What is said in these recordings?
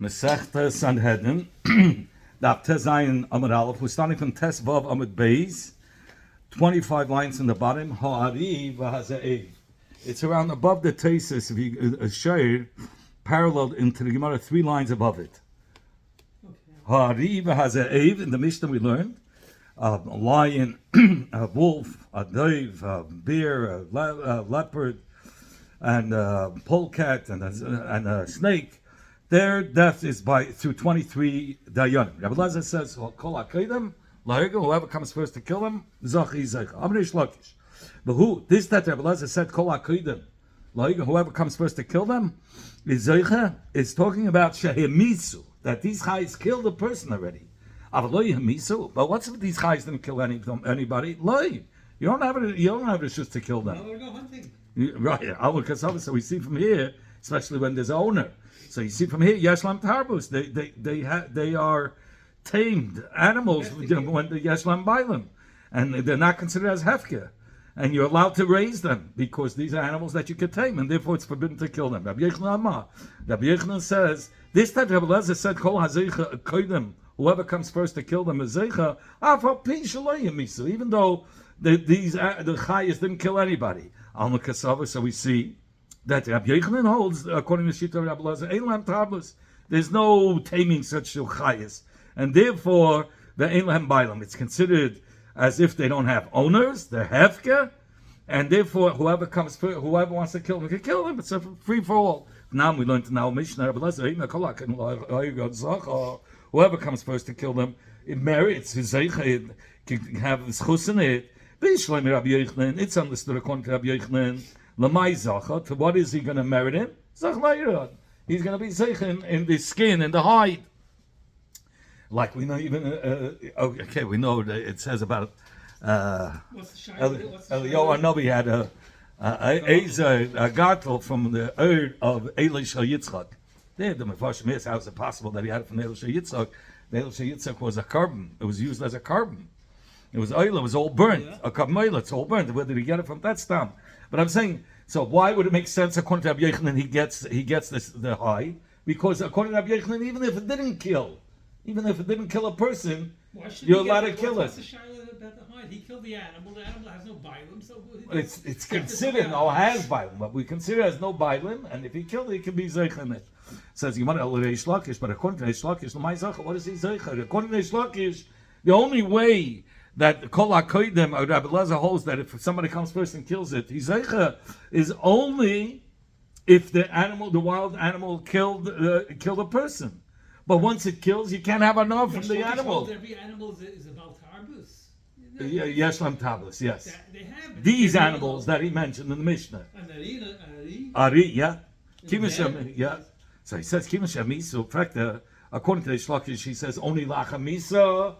Masechta Sanhedrin, Daf Tezayin Amud Aleph. We're starting from Tes Vav Amud Beis, 25 lines in the bottom. Ha'ari v'haza'ev. It's around above the Tesis, if you share, parallel into the Gemara, 3 lines above it. Ha'ari v'haza'ev. In the Mishnah we learned a lion, a wolf, a dove, a bear, a leopard, and a polecat, and a snake. Their death is through 23 dayanim. Rabbi Lezer says, "Kol hakodim lahirga." Whoever comes first to kill them, zachi zeicha. Amrei Shlokish. But this that Rabbi Lezer said, "Kol hakodim lahirga." Whoever comes first to kill them is zeicha. Is talking about shehemisu, that these guys killed a person already. Avaloy hemisu. But what's if these guys didn't kill anybody? Loy. You don't have it just to kill them. No, we're go hunting. Right. So we see from here, especially when there's an owner. So you see from here, Yeshlam Tarbus, they are tamed animals when the Yeshlam Bailam, and they're not considered as hefker, and you're allowed to raise them because these are animals that you can tame, and therefore it's forbidden to kill them. Rabbi Yochanan says this that Rabbi Lezer said, "Kol hazeicha koydem." Whoever comes first to kill them is zeicha. Even though the chayas didn't kill anybody, Alma Kasava. So we see that Rabbi Yochanan holds, according to Shita Rabbi Lezer, Eilam Tablas. There's no taming such chayas, and therefore the Eilam Bailam. It's considered as if they don't have owners. They're hefker, and therefore whoever wants to kill them can kill them. It's a free for all. Now we learned in our Mishnah Rabbi Lezer, whoever comes first to kill them, it merits his zeicha. It can have his chus in it. It's understood according to Rabbi Yochanan. Lamai zacha, to what is he going to merit him? Zach. He's going to be zeich in the skin and the hide. Like we know even, we know that it says about Eliyahu Hanavi had a gartel from the Ur of Elish Yitzchak. There, the Mefarshim is, how is it possible that he had it from Elish Yitzchak? The Elish Yitzchak was a carbon. It was used as a carbon. It was oil. It was all burnt. Yeah. A carbon it's all burnt. Where did he get it from? That stam. But I'm saying, so why would it make sense according to Rabbi Yochanan he gets the high? Because according to Rabbi Yochanan, even if it didn't kill a person, you're allowed to kill it. What's the shaila about the hide? He killed the animal. The animal has no bilim, so it's considered has bilim, but we consider it as no bilim, and if he killed it, it can be zeich in it. Says you want to Reish Lakish, but according to Reish Lakish, what is he zeich? According to Reish Lakish, the only way that Kol HaKoydem, or Rabbi Lezer holds that if somebody comes first and kills it, Hizeicha is only if the wild animal killed a person. But once it kills, you can't have enough from the animal. Every animal is about tarbus. Yeshlam Tablas, yes. These animals that he mentioned in the Mishnah. Ari, yeah. Kimashem, yeah. So he says Kimashem Misa. In fact, according to the Shlakish, he says only Lachamisa.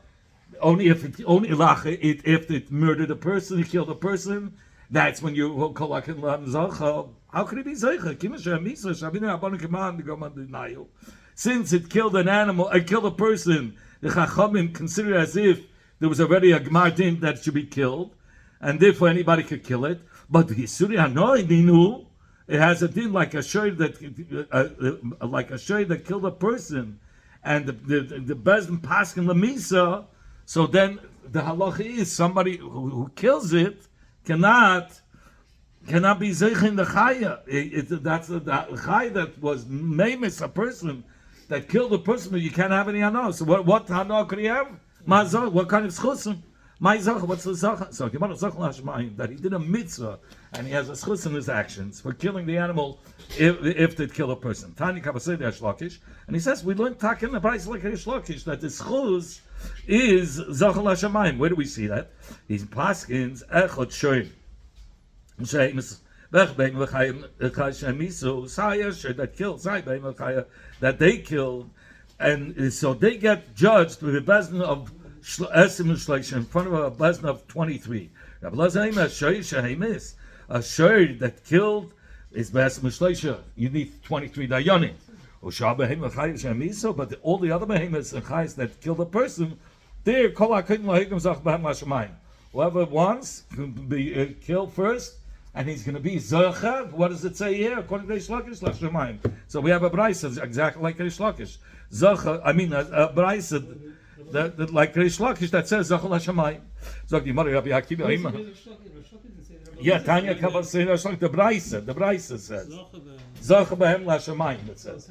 Only if it murdered a person, it killed a person, that's when you call like how could it be zeicha? Since it killed an animal, it killed a person, the Chachamim consider as if there was already a Gemar din that should be killed, and therefore anybody could kill it. But the Yisuri Hanoi Dinu, it has a din like a shoy that killed a person, and the Bezdin Paskin Lamisa. So then the halacha is somebody who kills it cannot be zeich in the chaya. That's the chaya that was mamis, a person that killed a person, but you can't have any hana. So what hana could he have? What kind of schusim? What's the zacha? So that he did a mitzvah and he has a schus in his actions for killing the animal if they kill a person. Tani Kabasei Shlokish, and he says we learned tak in the price like Shlokish that the schus is Zachal Hashemayim. Where do we see that? He's paskins echot shoyim. That they killed, and so they get judged with a bezdin of esim shleisha in front of a bezdin of 23. Rabbi Lezer is a shoy that killed is besim shleisha. You need 23 dayanim. But all the other behemoths and chayes that killed a person, they're kol hakodim lahigim zach b'hem l'shamayim. Whoever wants can be killed first, and he's going to be Zocher. What does it say here? According to Reish Lakish, Lashamayim. So we have a brisa exactly like Reish Lakish. Zocher, I mean a brisa that like Reish Lakish that says Zocher Lashamayim. Zog the Mother Rabbi Akiva. Yeah, Tanya Kabbalah say Reish Lakish. The brisa says Zocher Behem Lashamayim. It says.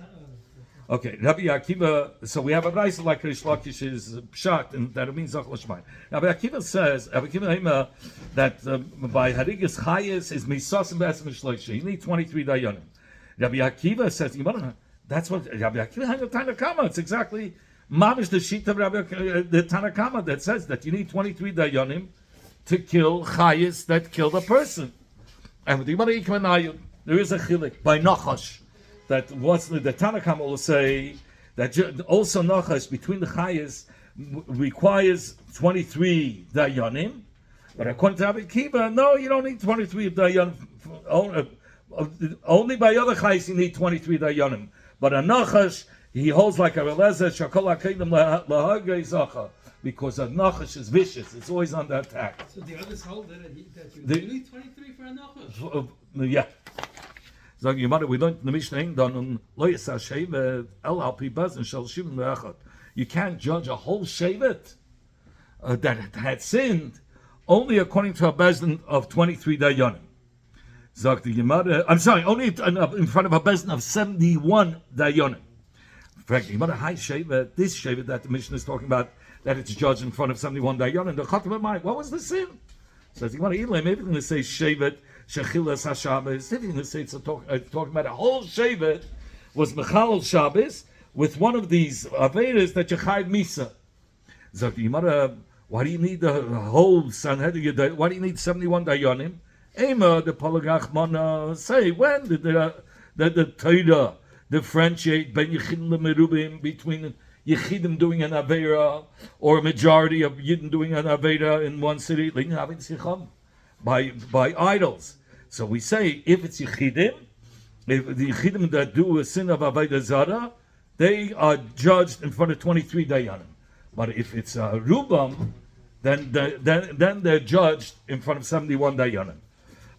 Okay, Rabbi Akiva. So we have a brisa like Reish Lakish is pshat, and that means Zocher Lashamayim. Rabbi Akiva says, Rabbi Akiva that by Harigas Chayes is Misasim Be'etzem Shloisha. You need 23 dayanim. Rabbi Akiva says, that's what Rabbi Akiva had a Tanakama. It's exactly mamish the sheet of the Tanakama that says that you need 23 dayanim to kill Chayes that killed a person. And with the Gemara Ikmanayu, there is a chilik by Nachash that what's the Tanakama will say that also Nachash between the Chayes requires 23 dayanim. But according to Rabbi Akiva, no, you don't need 23 dayanim. Only by other chayes you need 23 dayanim. But a nachash, he holds like a releza shakol hakedim lahagei zacha, because a nachash is vicious; it's always under attack. So the others hold that you need 23 for a nachash. Yeah. So you might we learned in the Mishnah on lo yisah shevet el al pi bazin shel shivim le'echad. You can't judge a whole shevet that had sinned only according to a bezdin of 23 dayanim. Zog the Gemara. I'm sorry, only in front of a bezdin of 71 dayanim. In fact, the Gemara high shevet, this shevet that the Mishnah is talking about, that it's judged in front of 71 dayanim. The Chatam Mai, what was the sin? Says the Gemara, maybe they're going to say shevet shechilas hashabbos. If you're going to say it's talking about a whole shevet was mechalel Shabbos with one of these avedas that you chayv misa. Zog the Gemara. Why do you need the whole Sanhedrin? Why do you need 71 dayanim? Ema the Palagachmana say when did the Torah differentiate ben Yechidim lemerubim between Yechidim doing an avera or a majority of Yidden doing an avera in one city by idols? So we say if it's Yechidim, if the Yechidim that do a sin of aveda zara, they are judged in front of 23 dayanim. But if it's Rubam, then they're judged in front of 71 dayanim.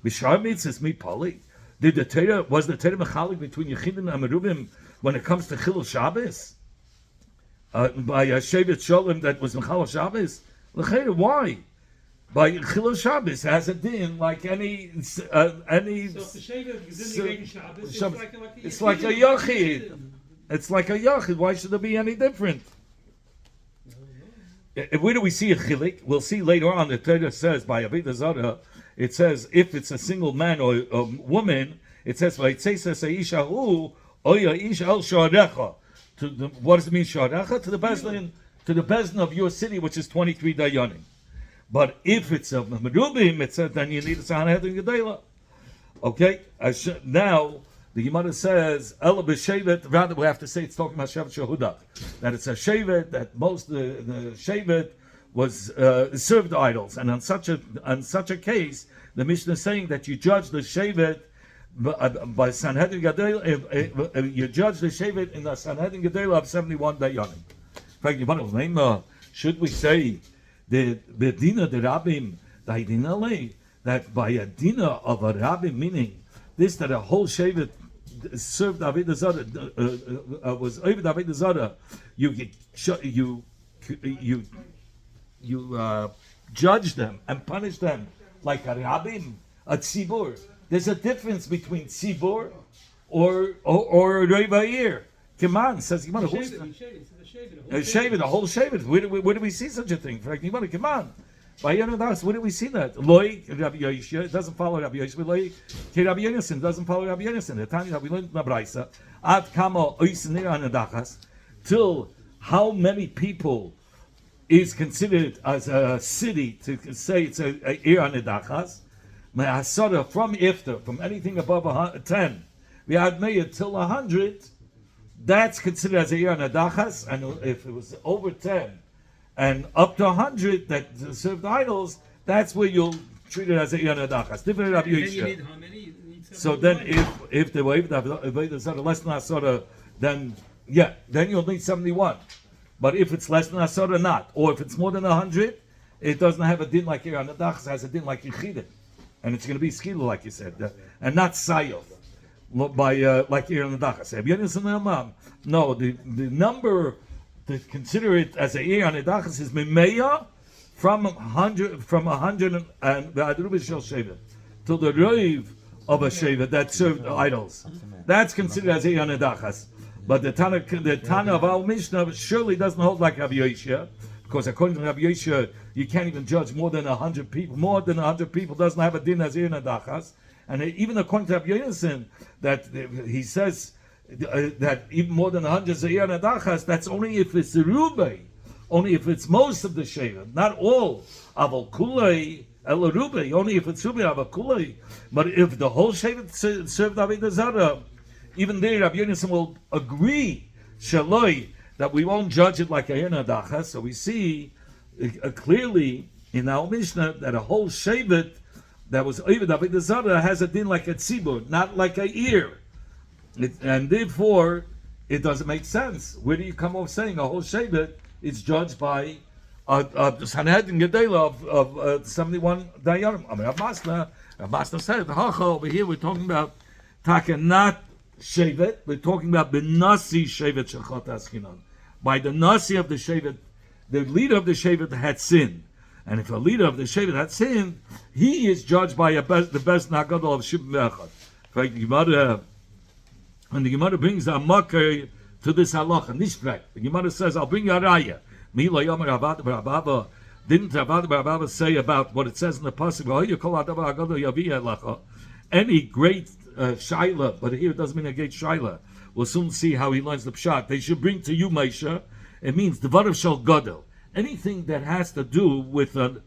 Bishar mitzvahs mi pali. Was the Torah mechalik between Yechidim and Merubim when it comes to Chilul Shabbos? By a Shevet Shalom that was Mechal Shabbos? Why? By Chilul Shabbos has a din like any. So if the Shevet is in the Shabbos, it's like a Yachid. It's like a Yachid. Why should it be any different? Where do we see a chilik? We'll see later on. The Torah says by Avodah Zarah, it says if it's a single man or a woman, it says what does it mean sharecha? To the bezdin of your city, which is 23 dayanim. But if it's a merubim, it says then you need a Sanhedrin Gedela. Okay, now. The Gemara says, "Ela b'shevet." Rather, we have to say it's talking about Shevet Shehuda. That it's a shevet that most the shevet was served idols, and on such a case, the Mishnah is saying that you judge the shevet by Sanhedrin Gadol. You judge the shevet in the Sanhedrin Gadol of 71 dayanim. In fact, should we say the bedina the rabbim that by a dina of a rabbim, meaning this that a whole shevet served Avodah Zarah was over Avodah Zarah, you judge them and punish them like a rabbim, a tzibur. There's a difference between tzibur or reivayir. Come on, says Gemara. The whole shevet. Where do we see such a thing? Come on. By Yanadas, where do we see that? Loi, Rabbi Yoshia, it doesn't follow Rabbi Yoshia. Loi, Rabbi Yonason doesn't follow Rabbi Yonason. The time that we learned in the Braisa, Ad Kama Oisinir Anadachas, till how many people is considered as a city to say it's a Ir Anadachas, Me'asara from iftar, from anything above 10, we had made till 100, that's considered as a Ir Anadachas, and if it was over 10, and up to 100 that served idols, that's where you'll treat it as a Yanadachas. Different Rabbi Yishia. So then if they were less than Asura, then you'll need 71. But if it's less than Asura, not. Or if it's more than 100, it doesn't have a din like Yanadachas, it has a din like Yechidim. and it's going to be skila, like you said, and not sayov, by like here in the dachas. No, the number to consider it as a year on the dachas is mimeya from 100 and the adruba shel shevet till the rave of a shevet that served idols. That's considered as a year on the dachas. But the Tana of our Mishnah surely doesn't hold like Rabbi Yeshua, because according to Rabbi Yeshua, you can't even judge more than 100 people. More than 100 people doesn't have a din as in adachas. And even according to Rabbi Yeshua, that he says that even more than 100 zayir adachas, that's only if it's the rubei, only if it's most of the shevet, not all. Aval kulei el rubei, only if it's rubei aval kulei. But if the whole shevet served avodah zarah, even there, Rabbi Yonasan will agree, shaloi, that we won't judge it like a Dachas. So we see clearly in our Mishnah that a whole shevet that was Oived Avodah Zarah has a din like a tzibur, not like a ear. And therefore, it doesn't make sense. Where do you come off saying a whole shevet is judged by the Sanhedrin Gedela of 71 Dayanim? I mean, Rav Masna said, Hacha, over here we're talking about Taka, not shevet, we're talking about the Nasi shevet shechot askinon. By the Nasi of the shevet, the leader of the shevet had sinned, and if a leader of the shevet had sinned, he is judged by the best nagadol of Shibim V'echad. And the Gemara brings a makar to this halacha. Nishbrek. The Gemara says, "I'll bring you a raya." Mila yomer Rabba Barababa. Didn't Rabba Barababa say about what it says in the pasuk? Any great shaila, but here it doesn't mean a great shaila. We'll soon see how he learns the pshat. They should bring to you, Moshe. It means dvarav shel gadol. Anything that has to do with a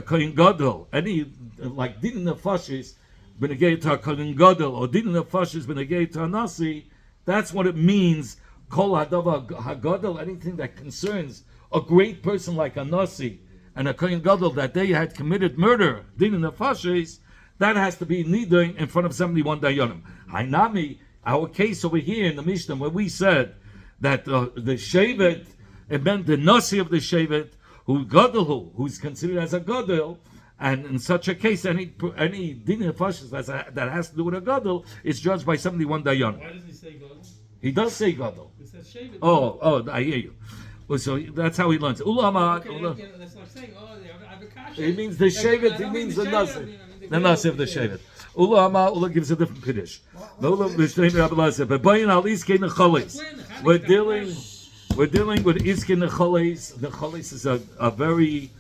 kohen gadol, any like din nefashis b'negei to a kohen gadol, or din nefashis b'negei to a nasi. That's what it means. Kol hadavar hagadol. Anything that concerns a great person like a nasi and a kohen gadol that they had committed murder, din nefashis. That has to be nidui in front of 71 dayanim. Hainami, our case over here in the Mishnah, where we said that the shevet, it meant the nasi of the shevet, who's considered as a gadol, and in such a case, any din nefashis that has to do with a gadol is judged by 71 dayanim. Why does he say gadol? He does say gadol. It says shevet. Oh, I hear you. Well, so that's how he learns. Ulama. That's like saying, I have a kasha. It means the shevet. It means the nasi. The nasi of the shevet. Ula gives a different kiddush. We're dealing with iskin necholes. The choles is a very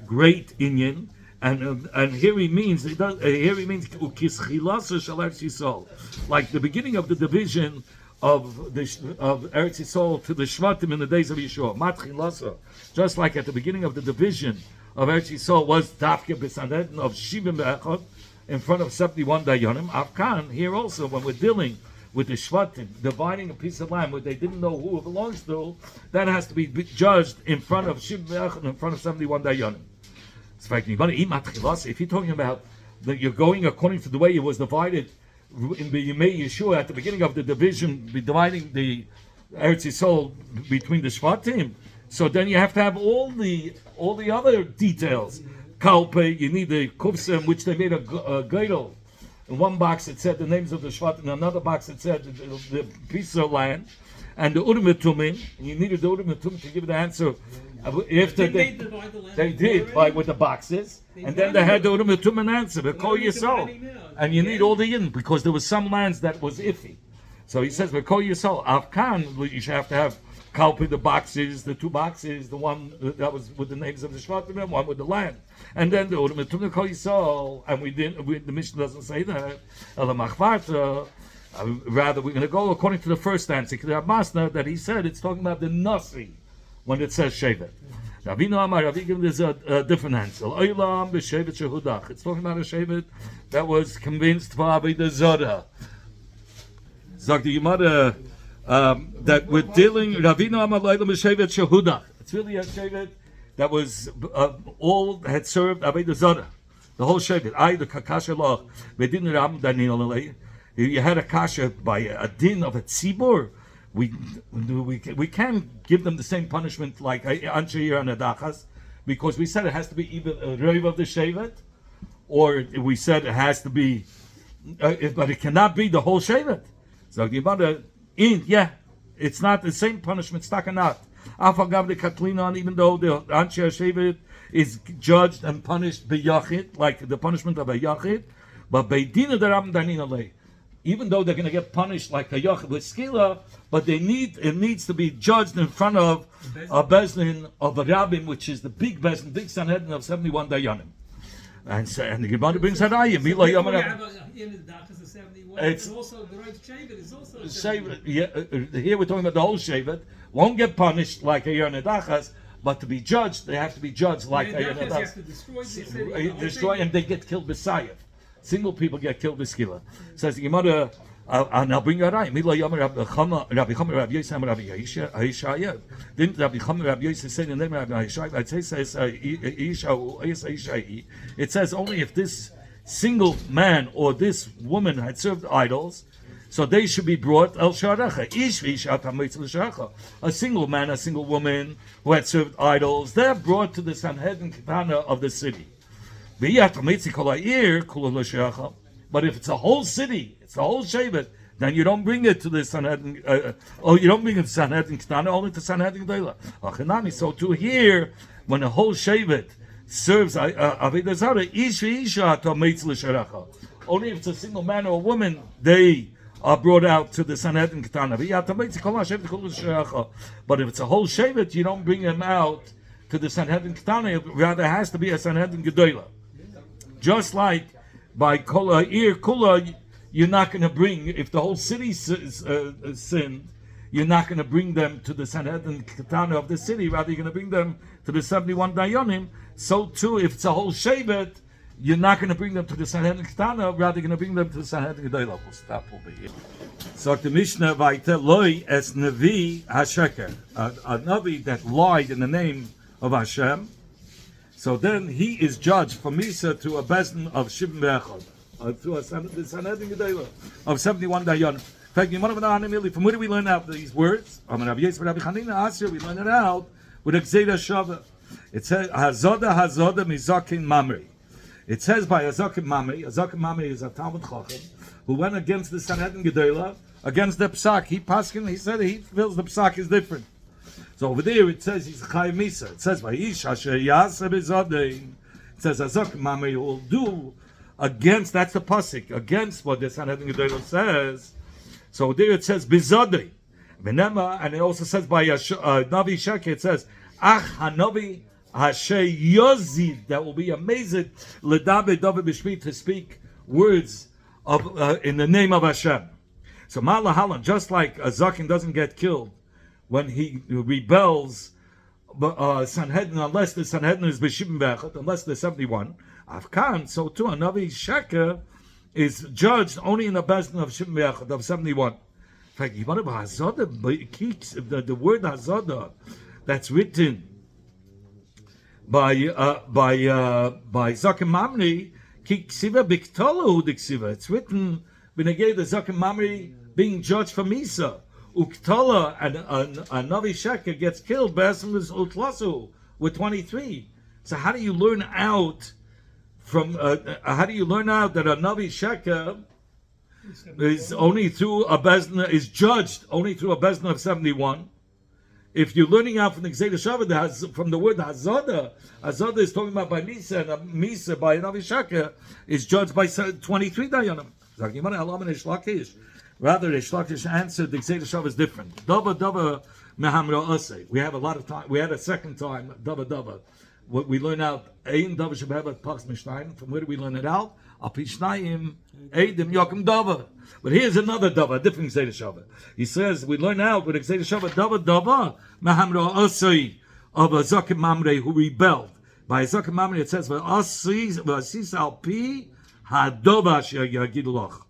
great inyan, and here he means ukischilas shalar Yisrael, like the beginning of the division of Eretz Yisrael to the Shvatim in the days of Yeshua. Matchilasa, just like at the beginning of the division of Eretz Yisrael was Dafke B'Sanhedrin of Shivim V'echad in front of 71 Dayanim. Afkan, here also, when we're dealing with the Shvatim, dividing a piece of land where they didn't know who it belongs to, that has to be judged in front of Shivim V'echad, in front of 71 Dayanim. If you're talking about that you're going according to the way it was divided in the Yemei Yeshua at the beginning of the division, dividing the Eretz Yisrael between the Shvatim, so then you have to have all the other details. Kalpe, you need the kufsim, which they made a geidel. In one box it said the names of the Shvat, in another box it said the piece of land, and the Urim Tumim. You needed the Urim Tumim to give the answer. After they did with the boxes, and then they had the Urim Tumim answer. They call yourself, and you need all the in because there was some lands that was iffy. So he says, "We call yourself Afkan." You should have to have Kalpi, the boxes, the two boxes, the one that was with the names of the Shvatim, one with the land, and then the Urim Tumim call yourself. And the Mishnah doesn't say that. Rather, we're going to go according to the first answer, Masna, that he said it's talking about the Nasi when it says Shevet. Ravino Amar, Ravigim, there's a different answer. Oilam b'Shevet Shehudach. It's talking about a Shevet that was convinced for Avodah Zarah. Zog the Gemara that we're dealing. Ravino Amar Oilam b'Shevet Shehudach. It's really a Shevet that was all had served Avodah Zarah. The whole Shevet. The Kakasha Loch. Vedin Ram Danil. You had a kasha by a din of a tzibur. We can't give them the same punishment like Anshe and Adachas, because we said it has to be either a Rov of the Shevet, or we said it has to be, but it cannot be the whole Shevet. So the Gemara, it's not the same punishment, it's not. Afagav the Katlinon, even though the Anshe Shevet is judged and punished by Yachid, like the punishment of a Yachid, but Beidina the Ram Danin Alei. Even though they're going to get punished like a Yachid with Skila, but it needs to be judged in front of a Bezdin of a Rabbim, which is the big Bezdin, big Sanhedrin of 71 Dayanim. And the Gemara brings Harayim. It's also the right Shevet is also Shevet. Yeah, here we're talking about the whole Shevet. Won't get punished like a Yonedachas, but to be judged, they have to be judged like a Yonedachas. Destroy, and they get killed beside. Single people get killed with skila. Says the Gemara, and I'll bring you a right. Mila Yom Rabbi Chama, Rabbi Yosef, Rabbi Yishaya. Didn't Rabbi Chama, Rabbi Yosef say the name of Rabbi Yishaya? It says, it says only if this single man or this woman had served idols, so they should be brought El Sharecha. A single man, a single woman who had served idols, they're brought to the Sanhedrin Ketana of the city. But if it's a whole city, it's a whole Shevet, then you don't bring it to the Sanhedrin, you don't bring it to Sanhedrin Ketana, only to Sanhedrin Gedela. So to here, when a whole Shevet serves Avodah Zarah, only if it's a single man or a woman, they are brought out to the Sanhedrin Ketana. But if it's a whole Shevet, you don't bring them out to the Sanhedrin Ketana, rather it has to be a Sanhedrin Gedela. Just like by Kula, you're not going to bring, if the whole city sinned, you're not going to bring them to the Sanhedrin Ketana of the city, rather you're going to bring them to the 71 Dayanim. So too, if it's a whole Shevet, you're not going to bring them to the Sanhedrin Ketana, rather you're going to bring them to the Sanhedrin Gedela. We'll stop over here. So the Mishnah, Vaite Loi es Nevi HaSheker, a Navi that lied in the name of Hashem. So then he is judged from Misa to a Bezdin of Shibim Ve'echad, to the Sanhedrin Gedela of 71 Dayan. In fact, from where do we learn out these words? We learn it out with a Gzeira Shavah. It says, Hazoda Mizakin Mamri. It says by Hazakin Mamri is a Talmud Chacham, who went against the Sanhedrin Gedela, against the Psak. He said he feels the Psak is different. So over there it says he's Chai Misa. It says Vayish Asher Yaseh B'Zodei. It says Azak Mamri will do against, that's the pasuk, against what the Sanhedrin Gedela says. So there it says B'Zodei. And it also says by Navi Sheker, it says Ach Hanavi Asher Yozid, that will be amazing L'dabe David B'Shmi, to speak words of in the name of Hashem. So Malahalan, just like a Zakin doesn't get killed when he rebels, Sanhedrin, unless the Sanhedrin is B'Shibim Ve'echad, unless the 71, Afkan, so too, a Navi Sheker is judged only in the Bezdin of Shibim Ve'echad, of 71. In fact, the word Hazoda that's written by Zakim Mamri, it's written B'negei the Zakim Mamri being judged for Misa. Uktala and a Navi Sheker gets killed with 23. So how do you learn out that a Navi Sheker is only through a Bezdin, is judged only through a Bezdin of 71? If you're learning out from the Gzeira Shavah, from the word Hazoda is talking about by Misa, and Misa by Navi Sheker is judged by 23 Dayanim. Rather, Reish Lakish answered the Gzeira Shavah is different. Dava mehamra asay. We have a lot of time. We had a second time dava. What we learn out ein dava shebehavat pas mishnayim. From where do we learn it out? Apishnayim eidim yokim dava. But here's another dava, a different Gzeira Shavah. He says we learn out with a Gzeira Shavah dava mehamra asay of a Zakim Mamre who rebelled. By a Zakim Mamre it says v'asis al pi hadova she'yagidulach.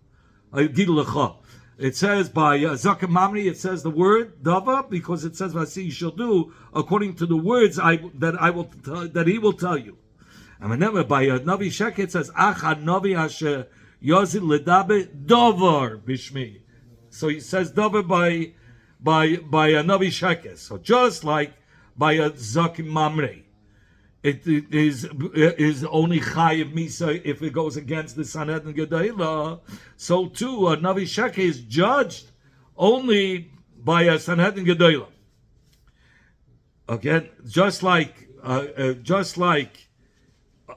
It says by Zakim Mamri, it says the word Dava because it says Vasi you shall do according to the words that he will tell you. And whenever by Navi Sheker it says Acha Navi Asher Yozil Ledabe Dovar Bishmi. So he says Dovar by a Navi Sheker. So just like by a Zakim Mamri, it is only chayiv misa if it goes against the Sanhedrin Gedolah. So too, a Navi Sheker is judged only by a Sanhedrin Gedolah. Again, just like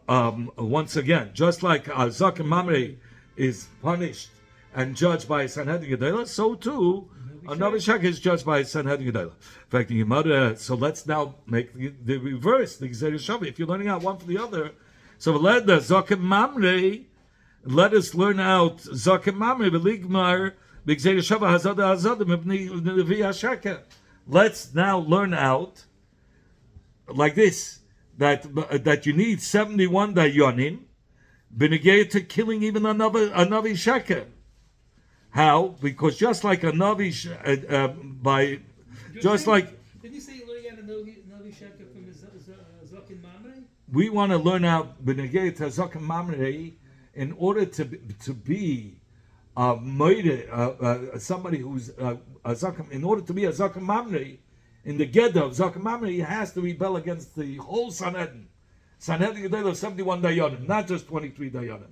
once again, just like Zaken Mamre is punished and judged by a Sanhedrin Gedolah, so too a Navi Sheker is judged by a Sanhedrin Gedolah. In fact, the Gemara. So let's now make the reverse, the Gzeir Shavi. If you're learning out one from the other, so let the Zaken Mamre. Let us learn out Zaken Mamre v'ligmar b'Gzeir Shavi hazada hazada mibni Navi Sheker. Let's now learn out like this, that you need 71 dayanim b'negei to killing even a Navi Sheker. How? Because just like a Navi, Didn't you say you're learning out a Navi Sheker from Zaken Mamre? We want to learn out b'negei to Zaken Mamre in order to be somebody who's a Zaken. In order to be a Zaken Mamre, in the Geda of Zaken Mamre, he has to rebel against the whole Sanhedrin. Sanhedrin Gedolah of 71 dayanim, not just 23 dayanim.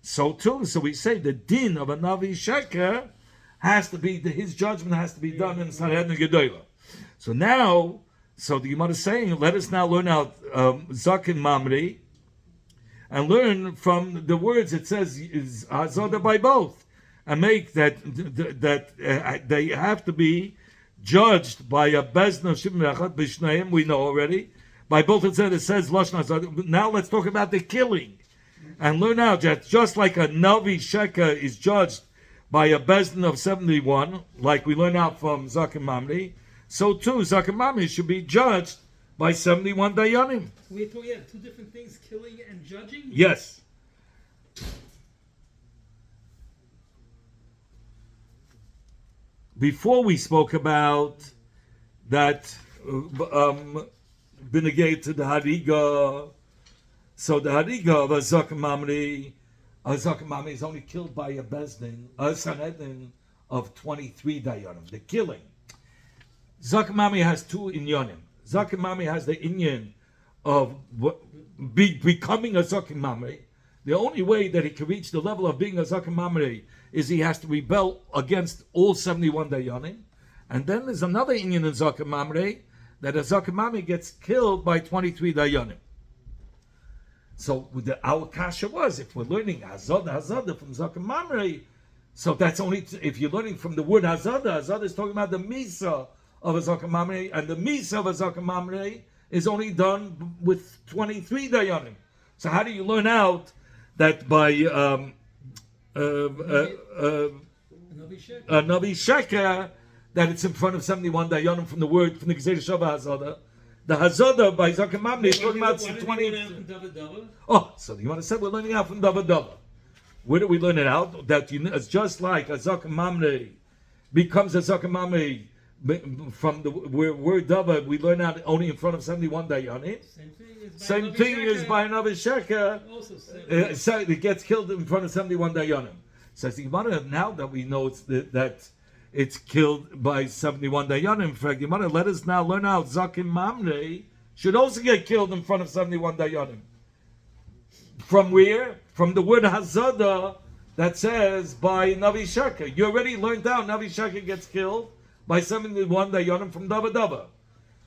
So too, so we say the din of a Navi Sheker has to be, his judgment has to be done in Sanhedrin Gedolah. So now, so the Gemara is saying, let us now learn out Zaken Mamre and learn from the words it says is Hazada by both, and make that they have to be judged by a Bezdin of Shimon Echad B'Shneim, we know already. By both it says Lashon Hazada. Now let's talk about the killing. And learn out that just like a Navi Sheker is judged by a Bezdin of 71, like we learn out from Zaken Mamre, so too Zaken Mamre should be judged by 71 dayanim. We're talking about two different things, killing and judging? Yes. Before we spoke about that Binegay to the Hariga. So the Hariga of a Zaken Mamre is only killed by a Bezdin, a Sanhedrin of 23 dayanim. The killing. Zaken Mamre has two inyanim. Zaken Mamre has the inyan of becoming a Zaken Mamre. The only way that he can reach the level of being a Zaken Mamre is he has to rebel against all 71 dayanim. And then there's another inyan in Zaken Mamre, that a Zaken Mamre gets killed by 23 dayanim. So our kasha was, if we're learning Hazada from Zaken Mamre, so that's only, if you're learning from the word Hazada is talking about the Misa of a Zaken Mamre, and the Misa of a Zaken Mamre is only done with 23 dayanim. So how do you learn out that by Navi Sheker, that it's in front of 71 dayanim from the word, from the Gzeir Shava Hazada? The Hazada by Zaken Mamre is talking about 20. Oh, so you want to say we're learning out from Dava Dava. Where do we learn it out? That it's just like a Zaken Mamre becomes a Zaken Mamre from the word Dava, we learn out only in front of 71 dayanim. Same thing is by Navi Sheker. So it gets killed in front of 71 dayanim. So the Gemara, now that we know that it's killed by 71 dayanim, in fact, Gemara, let us now learn out Zaken Mamre should also get killed in front of 71 dayanim. From where? From the word Hazada that says by Navi Sheker. You already learned out Navi Sheker gets killed by 71 dayanim from Dava Dava.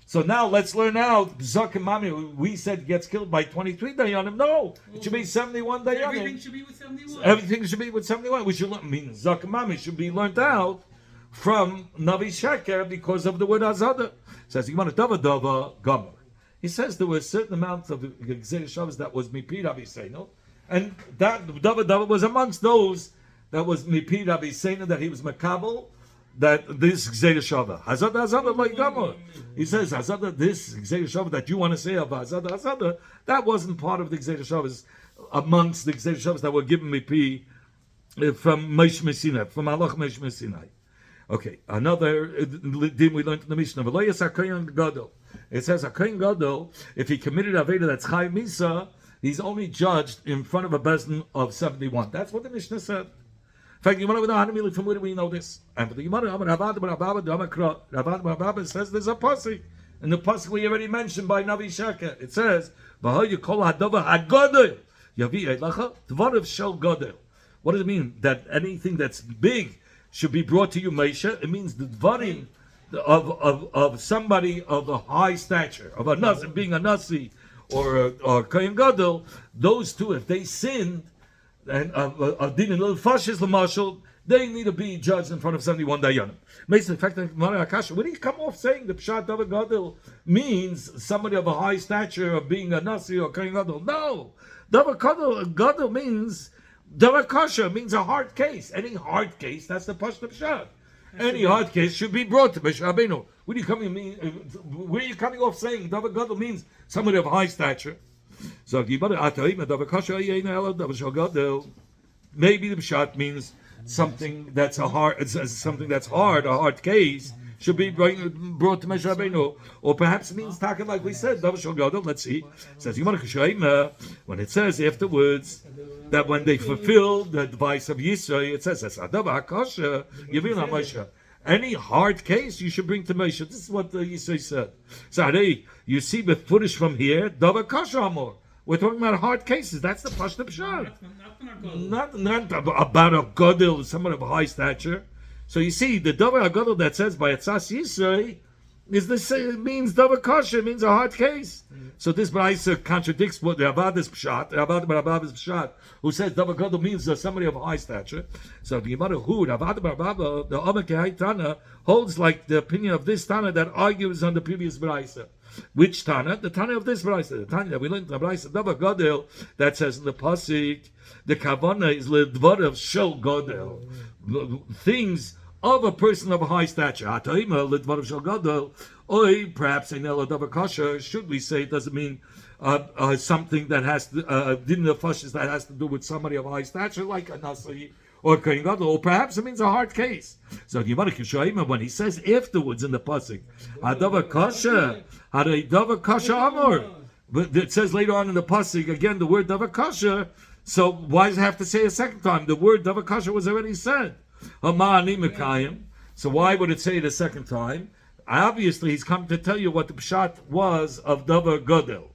So now let's learn out Zaken Mamre. We said gets killed by 23 dayanim. No, it should be 71 dayanim. Everything should be with 71. Everything should be with 71. We should mean Zaken Mamre should be learned out from Navi Sheker because of the word Hazada. Says you want a Dava Dava Gomer. He says there were a certain amount of Gzeir Shavas that was Mipid Aviseinu, and that Dava Dava was amongst those that was Mipid Aviseinu, that he was Makabel, that this Gzeir Shava. Hazada like Gomer. He says Hazada, this Gzeir Shava that you want to say of Hazada, that wasn't part of the Gzeir Shavas amongst the Gzeir Shavas that were given Mipid from Moshe Sinai, from Allah Moshe Sinai. Okay, another din we learned in the Mishnah. It says a Kohen Gadol, if he committed Aveda that's Chai Misa, he's only judged in front of a Bezdin of 71. That's what the Mishnah said. In fact, you want to know from where do we know this? And for the Gemara, Rabban says there's a pasuk In the pasuk we already mentioned by Navi Sheka, it says, "V'hoyu kol hadavar hagodel yavi elacha dvarav shel godel." What does it mean? That anything that's big should be brought to you, Moshe. It means the dvarim of somebody of a high stature, of a nasi, being a nasi or kohen gadol. Those two, if they sinned, and of din and little fashes lamashal, they need to be judged in front of 71 dayanim. Makes the fact that Akasha, when he come off saying the pshat davar gadol means somebody of a high stature of being a nasi or kohen gadol? No, davar gadol means davar kasha, means a hard case. Any hard case, that's the pashut pshat. Any hard case should be brought to Moshe Rabbeinu. Where are you coming off saying davar gadol means somebody of high stature? So maybe the pshat means something that's a hard case should be brought to Moshe Rabbeinu, or perhaps it means talking like we said. Let's see. It says when it says afterwards that when they fulfill the advice of Yisrael, it says any hard case you should bring to Moshe. This is what Yisrael said. So you see the footage from here. Davar kasha amor. We're talking about hard cases. That's the pashut pshat. Not about a gadol, someone of a high stature. So you see, the davar gadol that says by Etzas Yisrael is the same. It means davar kasha. It means a hard case. So this brayso contradicts what the Rabba's pshat, who says davar gadol means somebody of a high stature. So the Gemara who the Omer Tana holds like the opinion of this Tana that argues on the previous brayso. Which Tana? The Tana of this brayso. The Tana that we learned in the brayso davar gadol that says in the pasuk, the kavana is ledvarav shel gadol, things of a person of a high stature. Hataima ledvarav shel gadol, or perhaps in davar kasha. Should we say it doesn't mean something that has din of fashes that has to do with somebody of a high stature, like a nasi or kohen gadol, or perhaps it means a hard case. So when he says afterwards in the pasuk, davar kasha, davar kasha amor, but it says later on in the pasuk again the word davar kasha. So why does it have to say a second time? The word davar kasha was already said. So why would it say it a second time? Obviously, he's come to tell you what the pshat was of davar gadol.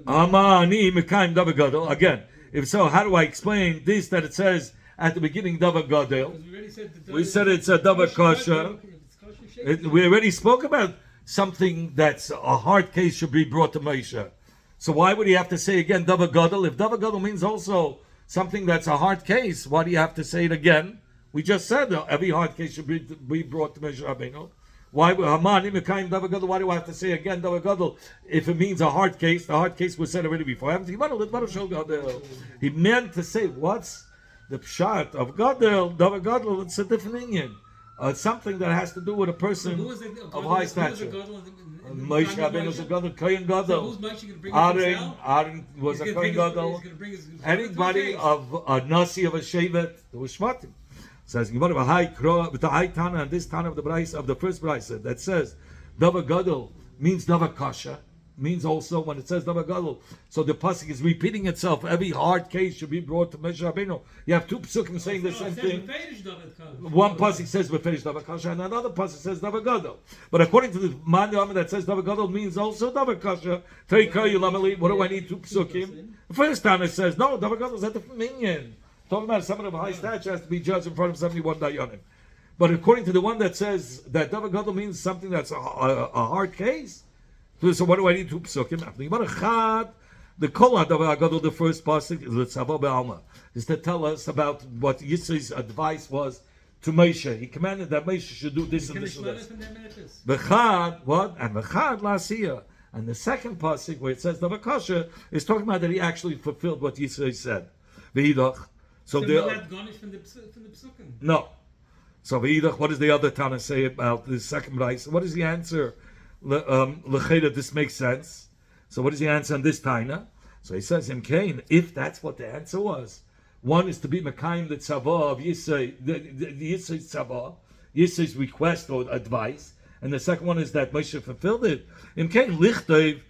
Amani mekayim davar gadol. Again, if so, how do I explain this that it says at the beginning davar gadol? We said it's a davar kasha. We already spoke about something that's a hard case should be brought to Moshe. So why would he have to say again davar gadol? If davar gadol means also something that's a hard case, why do you have to say it again? We just said every hard case should be brought to Moshe Rabbeinu. Why do I have to say again davar gadol if it means a hard case? The hard case was said already before. He meant to say what's the pshat of gadol, davar gadol. It's a different Indian. Something that has to do with a person of high stature. Moshe Rabbeinu was a gadol, kohen gadol. Aaron was a kohen gadol. Anybody of a nasi of a shevet, there was shmatim. Says with the high tana and this tana of the brayso of the first brayso that says davar gadol means davar kasha, means also when it says davar gadol. So the pasuk is repeating itself. Every hard case should be brought to Moshe Rabbeinu. You have two psukim saying the same thing. One pasuk says beferish davar kasha, and another pasuk says davar gadol. But according to the man that says davar gadol means also davar kasha. What do I need two psukim? The first time it says no, davar gadol is a different minyan. Talking about someone of a high stature has to be judged in front of 71 dayanim. But according to the one that says that davar gadol means something that's a hard case. So what do I need to psukim? The kol davar gadol, the first pasuk is l'tzava be'alma, is to tell us about what Yisrael's advice was to Moshe. He commanded that Moshe should do this and this and this. V'chad, what? And v'chad la'asiyah. And the second pasuk where it says davar kasha is talking about that he actually fulfilled what Yisrael said. V'idach. So no. So v'idach, what does the other Tana say about the second brayso? What is the answer? L'cheda, this makes sense. So what is the answer on this Tana? So he says, if that's what the answer was, one is to be mekayim the tzava of Yisrael, the Yisrael's tzava, Yisrael's request or advice, and the second one is that Moshe fulfilled it. Lichtev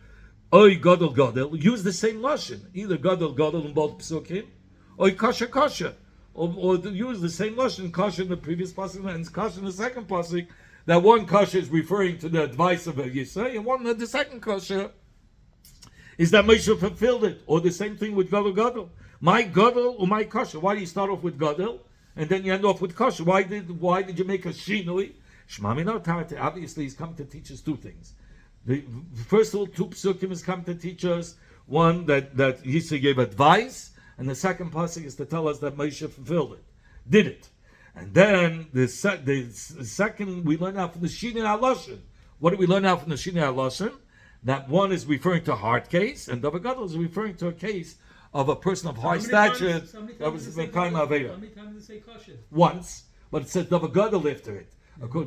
oy gadol gadol, use the same lashon, either gadol gadol in both psukim, or kasha kasha, or use the same lashon kasha in the previous pasuk and kasha in the second pasuk. that one kasha is referring to the advice of a Yisrael, and the second kasha is that Moshe fulfilled it, or the same thing with Gadol. My Gadol or my kasha. Why do you start off with Gadol and then you end off with kasha? Why did you make a shinui? Obviously, he's come to teach us two things. The first of all, two psukim has come to teach us one that Yisrael gave advice, and the second pasuk is to tell us that Moshe fulfilled it, did it. And then the second we learn out from the Shinei HaLashon. What do we learn out from the Shinei HaLashon? That one is referring to a hard case, and Davar Gadol is referring to a case of a person of high stature that was the kind of Aveda. How many times does it say kasha? Once, but it says Davar Gadol after it.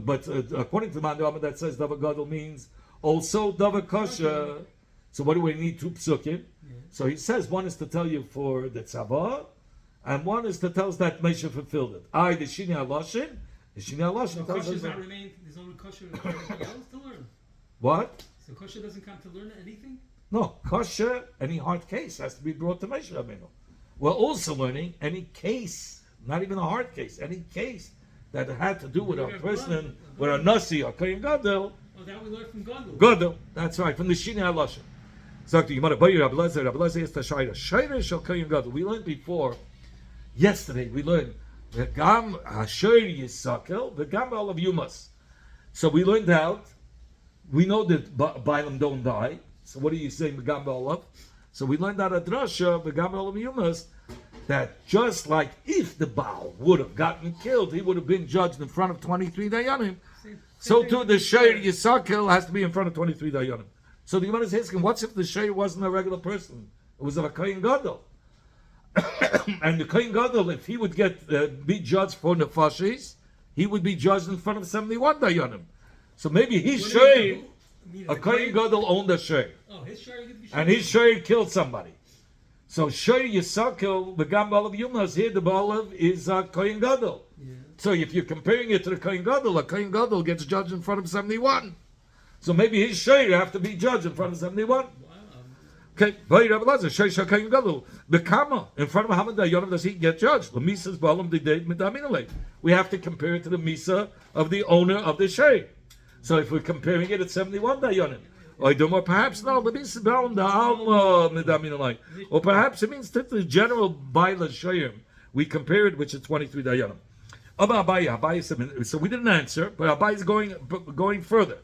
But according to Mandama, that says Davar Gadol means also Davar Kasha. So what do we need? Two psukim. Yeah. So he says one is to tell you for the tzava, and one is to tell us that Moshe fulfilled it. The Shinei HaLashon. The Shinei HaLashon tells us that. There's only kasha or anything else to learn. What? So kasha doesn't come to learn anything? No, kasha, any hard case has to be brought to Moshe Rabbeinu. We're also learning any case, not even a hard case, any case that had to do with a person, with a nasi or kohen gadol. Oh, that we learned from Gadol. Gadol, that's right, from the Shinei HaLashon. So the Gemara, Rabbi Lezer is the Shaira. Shaira shall kohen gadol. We learned before. Yesterday we learned the Gam Hasher Yisakel, the Gam all of Yumas. So we learned out. We know that Bailam don't die. So what are you saying, the Gam Olav? So we learned out a drasha, the Gam Olav Yumas, that just like if the Baal would have gotten killed, he would have been judged in front of 23 Dayanim. So too the Shair Yisakel has to be in front of 23 Dayanim. So the Gemara is asking, what's if the Shair wasn't a regular person? It was a Kohen Gadol. And the Kohen Gadol, if he would be judged for nefashis, he would be judged in front of 71 Dayanim. So maybe his Shair, a Kohen Gadol owned a Shair. Oh, his Shair could be Shair. And his Shair killed somebody. So Shair Yisakel, the Gam Balav Yumas, here the Balav is a Kohen Gadol. Yeah. So if you're comparing it to the Kohen Gadol, a Kohen Gadol gets judged in front of 71. So maybe his Shair have to be judged in front of 71. Okay, the Kama in front of Hamad Dayanim does he get judged? The Misa's Balam the we have to compare it to the Misa of the owner of the Shair. So if we're comparing it at 71 Dayanim, or perhaps no, the Misa's Balam the Alma Midaminalai, or perhaps it means that the general Baila Shair we compare it which is 23 Dayanim. So we didn't answer, but Abai is going further.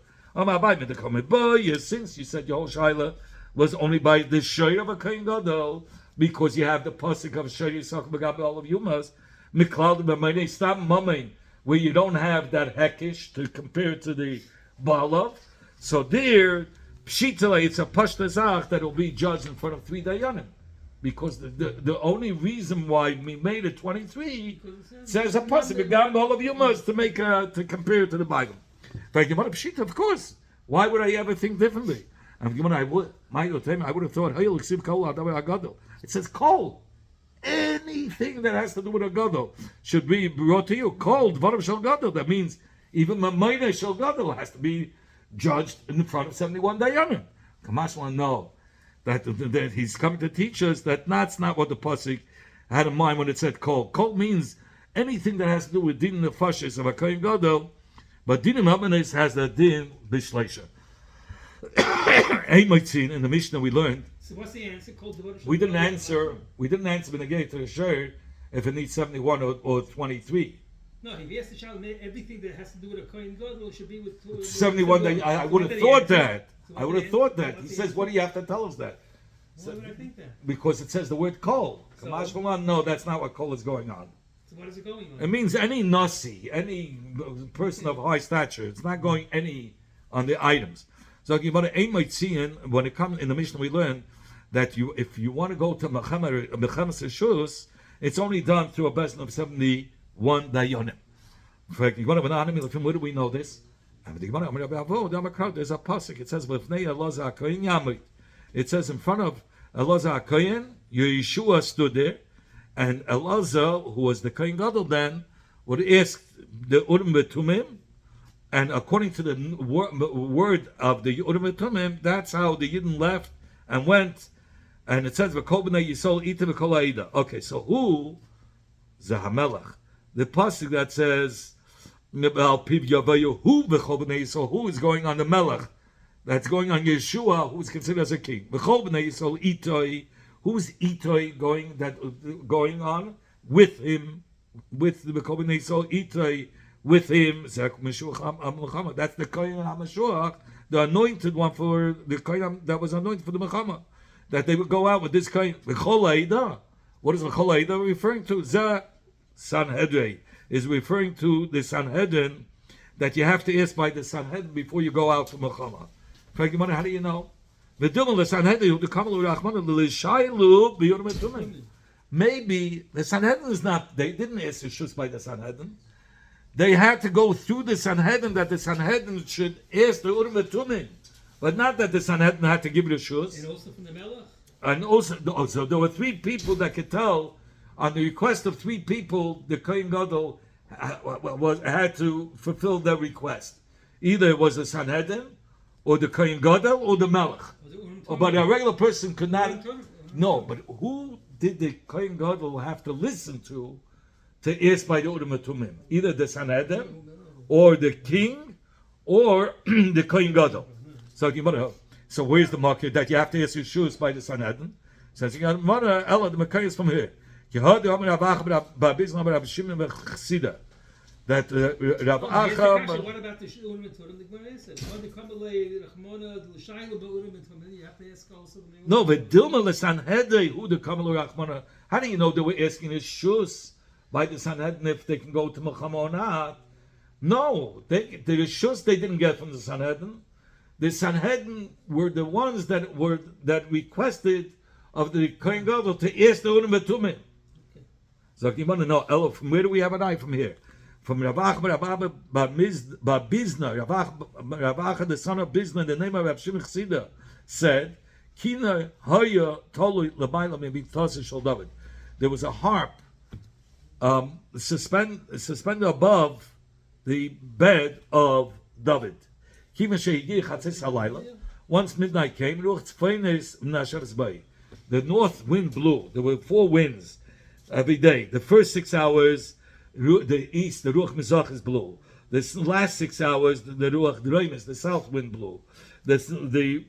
Since you said your whole shaila was only by the Shair of a Kohen Gadol, because you have the pasuk of Shair Yisach B'Gab all of Yumas, Miklal B'Maynei Stam Mamain, where you don't have that Hekish to compare to the Balav. So there, Pshitale, it's a Pashtazach that will be judged in front of 3 Dayanim. Because the only reason why we made it 23 says a pasuk B'Gab all of Yumas to compare it to the Bible. Of course. Why would I ever think differently? I would have thought it says kol. Anything that has to do with a gadol should be brought to you. Kol dvarim shel gadol. That means even mamayne shel gadol has to be judged in front of 71 dayanim. Kamashma know that he's coming to teach us that that's not what the pasuk had in mind when it said kol. Kol means anything that has to do with din nefashis of a kohen gadol, but din hamanes has the din bishleisha. In the Mishnah we learned. So what's the answer? We didn't answer Benegay to the Shair if it needs 71 or 23. No, if he asked the child everything that has to do with a Kohen Gadol should be with 71. I would have thought that. I would have thought that. He says, "What do you have to tell us that?" Why would I think that? Because it says the word kol. No, that's not what kol is going on. So what is it going on? It means any nasi, any person of high stature. It's not going any on the items. So when it comes in the Mishnah, we learn that if you want to go to Mechamas Reshus, it's only done through a bezin of 71 dayanim. Where do we know this? There's a pasuk. It says it says in front of Elazar HaKohen, Yeshua stood there, and Elazar, who was the Kohen Gadol then, would ask the Urim V'Tumim. And according to the word of the Urim V'Tumim, that's how the Yidden left and went. And it says, "V'kol b'nei Yisrael ita v'kol ha'ida." Okay, so who? Zahamelach. The pasuk that says, who is going on the Melech? That's going on Yeshua, who is considered as a king. Who's Itoi going on with him? With the Bechol B'nei Yisrael Itoi with him. That's the Kohen HaMashuach, the anointed one for the Kohen that was anointed for the Mechama. That they would go out with this Kohen. Bechol Ha'ida. What is Bechol Ha'ida referring to? Zeh Sanhedrin is referring to the Sanhedrin, that you have to ask by the Sanhedrin before you go out to Mechama. How do you know? Maybe the Sanhedrin is not, they didn't ask Rishus by the Sanhedrin. They had to go through the Sanhedrin, that the Sanhedrin should ask the Urim Tumim, but not that the Sanhedrin had to give Rishus. And also from the Melech? And also there were three people that could tell, on the request of three people, the Kohen Gadol had to fulfill their request. Either it was the Sanhedrin, or the Kohen Gadol, or the Melech. But a regular person could not. No, but who did the Kohen Gadol have to listen to ask by the Urim Tumim? Either the Sanhedrin, or the king, or the Kohen Gadol. So where's the market that you have to ask Yeshua by the Sanhedrin? Says Ella, the Makkah is from here. That Rav Acham. What about the Urim and Turim? The Gemara says, you have to ask also. No, but Dilma Sanhedrin, who the Kamal Rachmana? How do you know they were asking his shus by the Sanhedrin if they can go to Mechama or not? No, the shus they didn't get from the Sanhedrin. The Sanhedrin were the ones that requested of the Kohen Gadol to ask the Urim Tumim. So you want to know, Ella, from where do we have an eye from here? From Rav Acham Bar Bizna, Rav Acham, the son of Bizna, the name of Rav Shimon Chasida, said, "Kina haya tolu l'mayla mebitasa shel David." There was a harp suspended above the bed of David. Kima sheigi chatzis halayla. Once midnight came, the north wind blew. There were 4 winds every day. The first 6 hours, the east, the Ruach Mizrach blew. The last 6 hours, the Ruach Dreimis, the south wind blew. The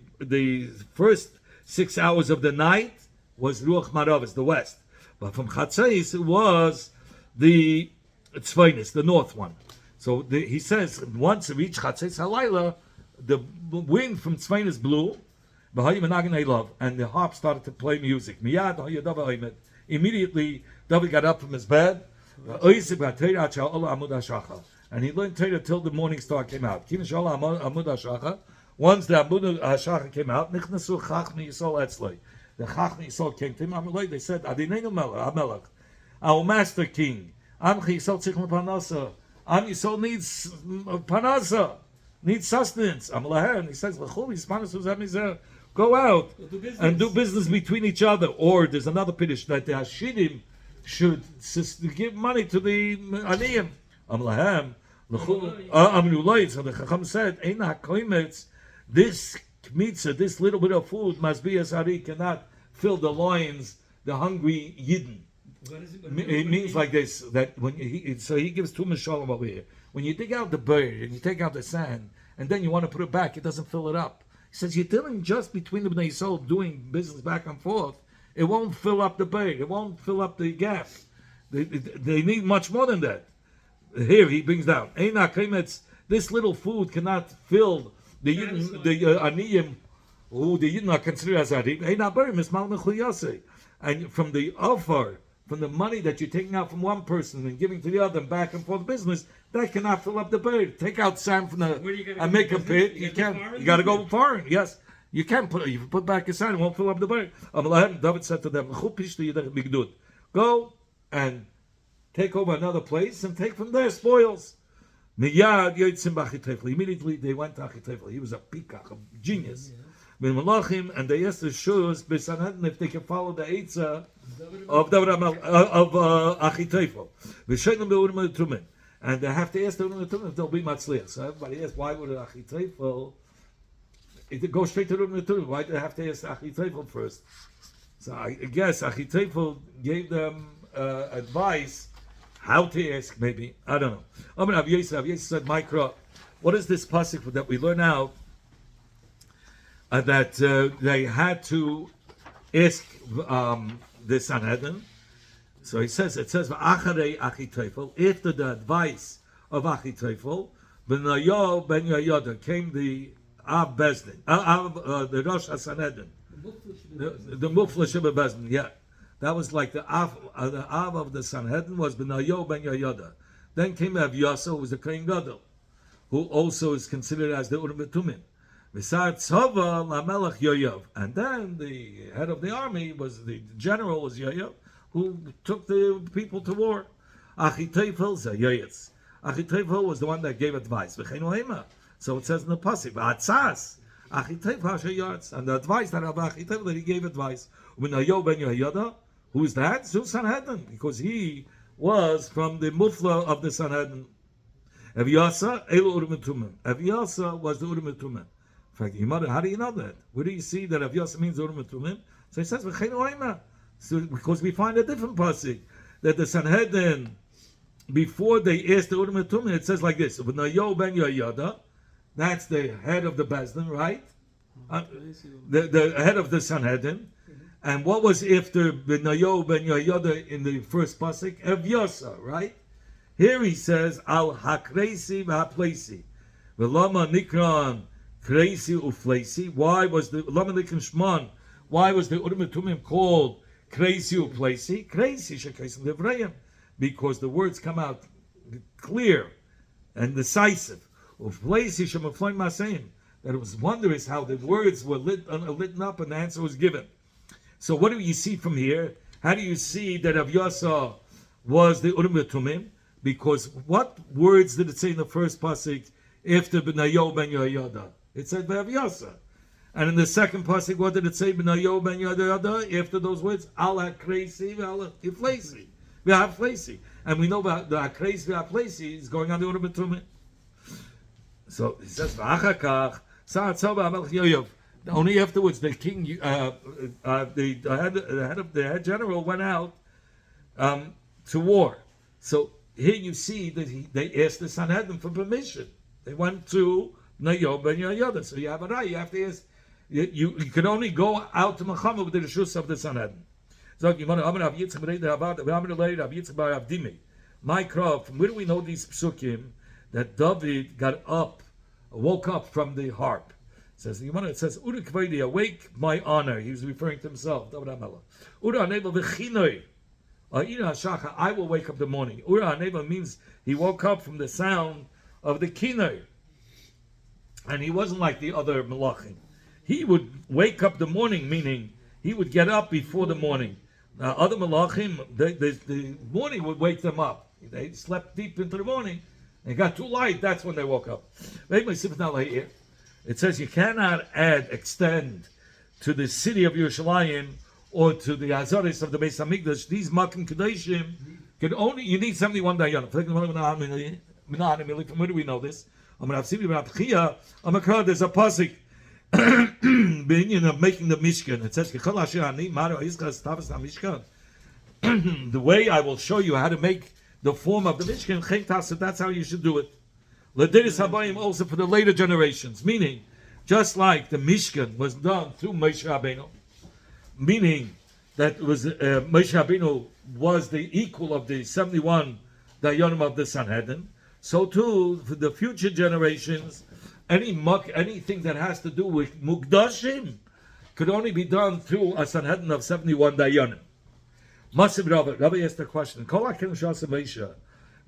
first 6 hours of the night was Ruach Maravis, the west. But from Chatzais, it was the Tzvainis, the north one. So he says, once it reached Chatzais Halayla, the wind from Tzvainis blew, and the harp started to play music. Immediately, David got up from his bed, and he learned Torah till the morning star came out. Once the Amud HaShachar came out, the Chachmei Yisrael came to him. They said, our master king, Am Yisrael needs panasa, needs sustenance. And he says, go out and do business between each other. Or there's another piddush that the Hashidim should give money to the Aniyim. So the Chacham said, this kmitza, this little bit of food, must be as Ari, cannot fill the loins, the hungry Yidden. It means like this, that so he gives 2 mishalim over here. When you dig out the bird and you take out the sand, and then you want to put it back, it doesn't fill it up. He says, you're dealing just between the Bnei Yisrael doing business back and forth. It won't fill up the bird. It won't fill up the gap. They need much more than that. Here he brings down, this little food cannot fill the Aniyim, who the Yidden are considered as Arim. And from the offer, from the money that you're taking out from one person and giving to the other and back and forth business, that cannot fill up the bird. Take out sand from and make a pit. You can't. You got to go foreign. Yes, you can't put. You put back a sand, it won't fill up the bird. David said to them, "Go and take over another place and take from there spoils." Immediately they went to Achitofel. He was a peacock, a genius. And they asked the Shus if they can follow the Eitzah of Achitofel. And they have to ask the Urim if they'll be Matzliach. So everybody asks, why would Achitofel go straight to the Urim? Why do they have to ask Achitofel first? So I guess Achitofel gave them advice how to ask, maybe. I don't know. Rav Yosef said, Mikra, what is this pasuk that we learn out that they had to ask the Sanhedrin? So it says, V'acharei Achitophel, after the advice of Achitophel, Benayo ben Yehoyada came the Av Bezdin, the Rosh HaSanhedrin, the Mufla Sheba Bezdin, yeah. That was like the Av of the Sanhedrin was Benayo ben Yehoyada. Then came Avyasa, who was the Kohen Gadol, who also is considered as the Urim Tumim. V'sar Tzava LaMelech Yoav. And then the head of the army was the general was Yoav, who took the people to war. Achitophel Zayayitz. Achitophel was the one that gave advice. So it says in the pasuk, Atzas Achitophel Shayartz, and the advice that of Achitophel that he gave advice. Uminayo ben Yehoyada, who is that? Zu Sanhedrin, because he was from the Mufla of the Sanhedrin. Avyasa Elu Urim Tumim. Avyasa was the Urim Tumim. In fact, how do you know that? Where do you see that Avyasa means Urim Tumim? So he says, so because we find a different pasuk that the Sanhedrin, before they asked the Urim Tumim, it says like this: Uminayo ben Yehoyada, that's the head of the Bezdin, right? The head of the Sanhedrin. And what was after Benayo ben Yehoyada in the first pasuk? Avyasa, right? Here he says al hakresi v'haplesi, v'lama nikran kresi uflesi. Why was the lama nikran shman? Why was the Urim Tumim called kresi uflesi? Kresi shekaisim devreim, because the words come out clear and decisive. Uflesi shemafloim maseim. That it was wondrous how the words were lit up and the answer was given. So what do you see from here? How do you see that Avyasa was the Urim Tumim? Because what words did it say in the first pasuk after Benayo ben Yehoyada? It said Avyasa. And in the second pasuk, what did it say? Benayo ben Yehoyada after those words? Al hakresi v'al haflesi. And we know about the hakresi v'haflesi is going on the Urim Tumim. So he says V'achakach Sa'at Tzava Melech Yoav. Only afterwards, the king, the head general went out to war. So here you see that they asked the Sanhedrin for permission. They went to Nayo ben Yehoyada. So you have a right. You have to ask. You can only go out to Muhammad with the reshus of the Sanhedrin. So my crop. From where do we know these psukim that David woke up from the harp? It says, Ura Kvedi, awake my honor. He was referring to himself. Ura Aneva v'chinoi. I will wake up the morning. Ura Aneva means he woke up from the sound of the kinoi. And he wasn't like the other malachim. He would wake up the morning, meaning he would get up before the morning. Now, other malachim, the morning would wake them up. They slept deep into the morning. It got too light, that's when they woke up. It says you cannot extend to the city of Yerushalayim or to the Azaris of the Beis Hamikdash. These Makim Kadeshim can only, you need 71 dayanim. From where do we know this? There's a pasuk of making the Mishkan. It says, the way I will show you how to make the form of the Mishkan, that's how you should do it. Lediris Habayim also for the later generations, meaning just like the Mishkan was done through Moshe Rabbeinu, meaning that was Moshe Rabbeinu was the equal of the 71 Dayanim of the Sanhedrin. So too for the future generations, anything that has to do with Mukdashim could only be done through a Sanhedrin of 71 Dayanim. Masib Rabbi asked the question: Kol hakelim she'asa Moshe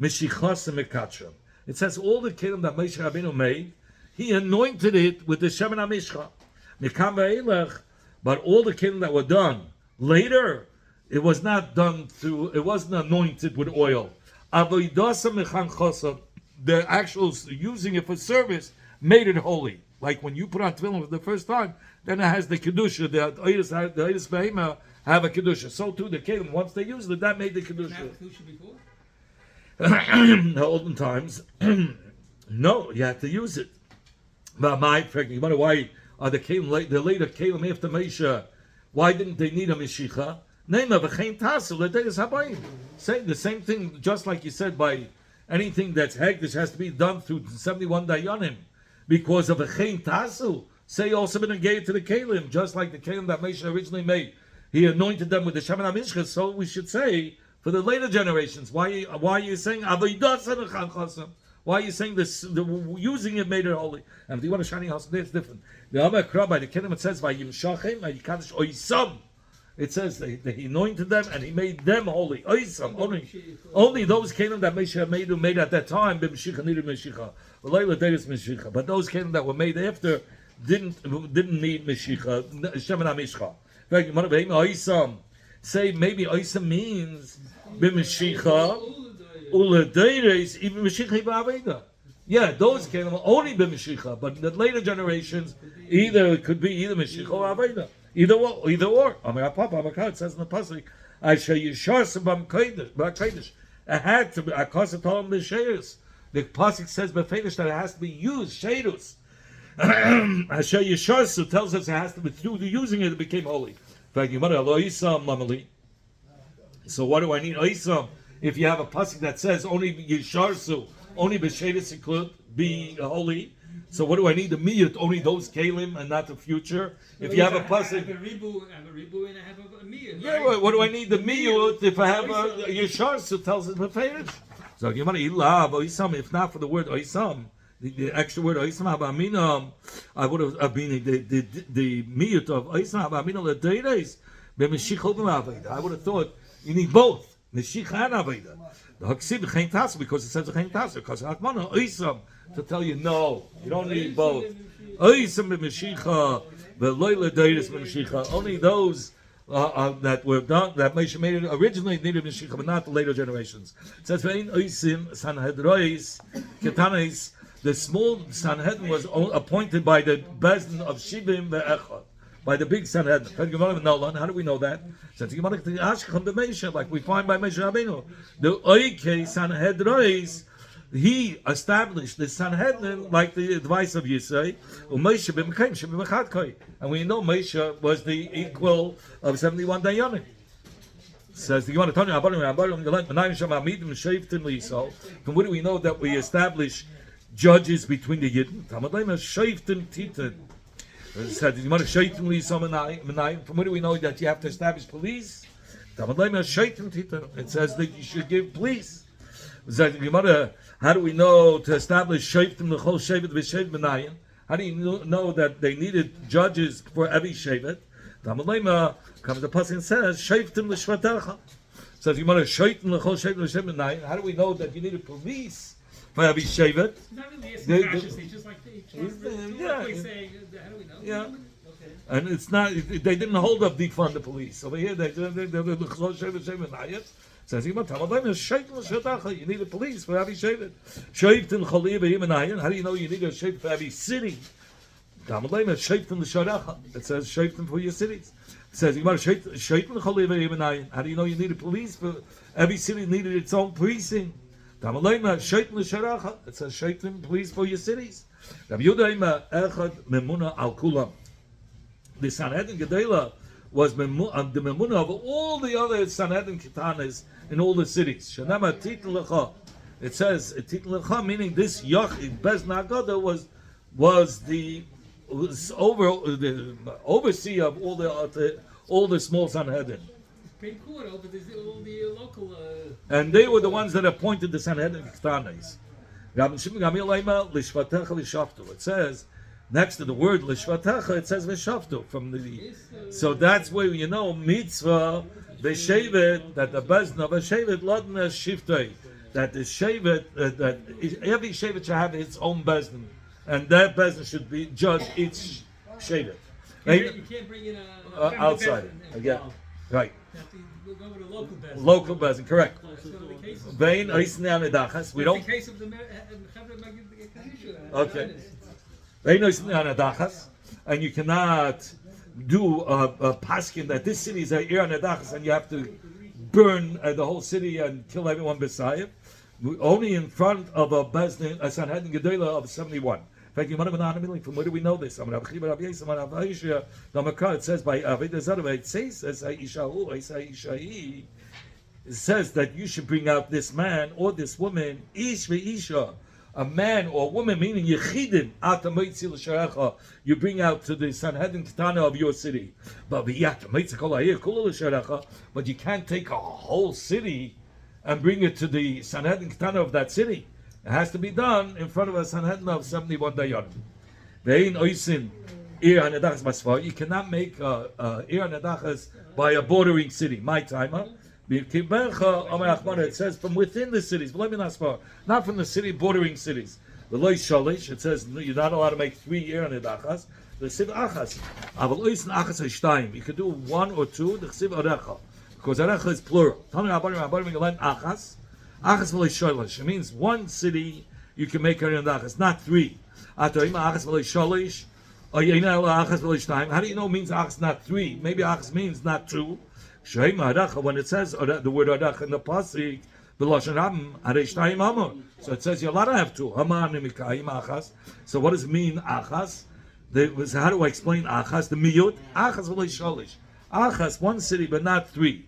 mishichas mekatsham. It says all the kelim that Moshe Rabbeinu made, he anointed it with the Shemen HaMishcha. Mikam v'elech, but all the kelim that were done later, it was not done through, it wasn't anointed with oil. Avoidasa mechan chosam, the actual using it for service made it holy. Like when you put on tefillin for the first time, then it has the kedusha. The oidus behema have a kedusha. So too the kelim, once they used it, that made the kedusha. Before? The olden times, no, you have to use it. But you wonder why are the later Kalim after Mesha? Why didn't they need a Meshicha? Name of a Chain Tasu, Ladayas Habayim. Saying the same thing, just like you said, by anything that's Hegdish has to be done through 71 Dayanim. Because of a Chain Tasu. Say also been engaged to the Kalim, just like the Kalim that Moshe originally made. He anointed them with the Shemin HaMishcha, so we should say, for the later generations, why are you saying, why are you saying this, using it made it holy? And if you want a shining house, it's different. The Amar Kra, by the Kalim, it says, by Yimshachim, by Yikadosh Oisam. It says that he anointed them and he made them holy. Oisam, only those Kalim that Moshe made who made at that time, b'Mashiach needed Mashiach. But those Kalim that were made after didn't need Mashiach, Shemin HaMishcha. In fact, say maybe Oisam means b'Mashiach, uledeires even Mashiach ba'aveda. Yeah, those came only b'Mashiach, but in the later generations, it could be either Mashiach or Aveda. Either or. Amar Papa, Amar it says in the pasuk, Asher Yishar Sabam Kodesh. It had to be. Akasa told him the sheiros. The pasuk says b'feidish that it has to be used sheiros. Asher Yisharsu tells us it has to be through the using it became holy. In fact, you mother lo Isam Mamali. So what do I need Isam? If you have a pasuk that says only Yisharsu, only b'sheiros it could be holy. So what do I need the miyut? Only those kalim and not the future. If you have a pasuk, I have a ribu and I have a miyut. Yeah, right? What do I need the miyut if I have a Yisharsu tells us b'feidish? So you want to ilav Isam. If not for the word Isam. The extra word Oisam Habaminam, I would have been the miyut of Oisam Habaminam Ladeides, B'Mashiach Aveda. I would have thought you need both Mashiach and Aveda. The Haksiv Chain Tasu because it says Chain Tasu because Hakmana Oisam to tell you no, you don't need both. Oisam B'Mashiach, V'Loi Ladeides B'Mashiach. Only those that were done that Moshe made it originally needed Mashiach, but not the later generations. It says Ve'in Oisim Sanhedrois Ketanes. The small Sanhedrin was appointed by the Bezdin of Shibim Ve'echad, by the big Sanhedrin. How do we know that? Like we find by Moshe Rabbeinu. The Oike Sanhedrois, he established the Sanhedrin like the advice of Yisrael. And we know Moshe was the equal of 71 Dayanim. Says the Gemara, from where do we know that we establish judges between the Yidden? From where do we know that you have to establish police? It says that you should give police. How do we know to establish shayftim the whole shevet v'shevet b'nayin? How do you know that they needed judges for every shevet? Comes the pasuk and says shayftim l'shvatecha. Says the Gemara shayftim the whole shevet v'shevet b'nayin. How do we know that you needed police for every shevet? Not really asking consciously, just like they saying, how do we know? Yeah. Okay. And it's not, they didn't hold up defund the police. Over here, they says, you need a police for every shevet. How do you know you need a shevet for every city? It says shayftim for your cities. It says, how do you know you need a police for every city needed its own precinct? It says shaytim police for your cities. The Sanhedrin Gedela was the memuna of all the other Sanhedrin Ketanes in all the cities. It says Titel Lecha, meaning this Yachid Bez Nagada was the overseer of all the small Sanhedrin. Pretty cool, but there's all the local. And they were the ones that appointed the Sanhedrin Ketanes. It says next to the word Lishvatecha, it says Veshaftu from the. So that's where you know mitzvah Veshevet, that the Bezdin of a Shevet Lodna Shiftei, that the Shevet that every Shevet should have its own Bezdin, and that Bezdin should be judge each Shevet. You can't bring in a outside again, right? We'll go with a local Bezdin. Local Bezdin, correct. Vein Oisnei Anedachas. We don't. In case of the Okay. And you cannot do a paskin that this city is a ir anedachas and you have to burn the whole city and kill everyone beside it. Only in front of a Bezdin, a Sanhedrin Gedela of 71. In From where do we know this? It says by it says that you should bring out this man or this woman, ish ve'isha, a man or woman, meaning yechidim, you bring out to the Sanhedrin Ketana of your city. But you can't take a whole city and bring it to the Sanhedrin Ketana of that city. It has to be done in front of a Sanhedrin of 71 dayanim. You cannot make Ir Nedachas by a bordering city. My timer. It says from within the cities, not from the city bordering cities. The Loy Shalish, it says you're not allowed to make 3 Ir Nedachas. The Siv Achas. You can do 1 or 2, the Siv Arecha. Because Arecha is plural. It means 1 city you can make Ir Nedachas, not 3. How do you know it means achas not 3? Maybe achas means not 2. When it says the word arach in the pasuk, so it says you're allowed to have 2. So what does it mean achas? How do I explain achas? The miyut achas v'lo shalish. Achas 1 city but not 3.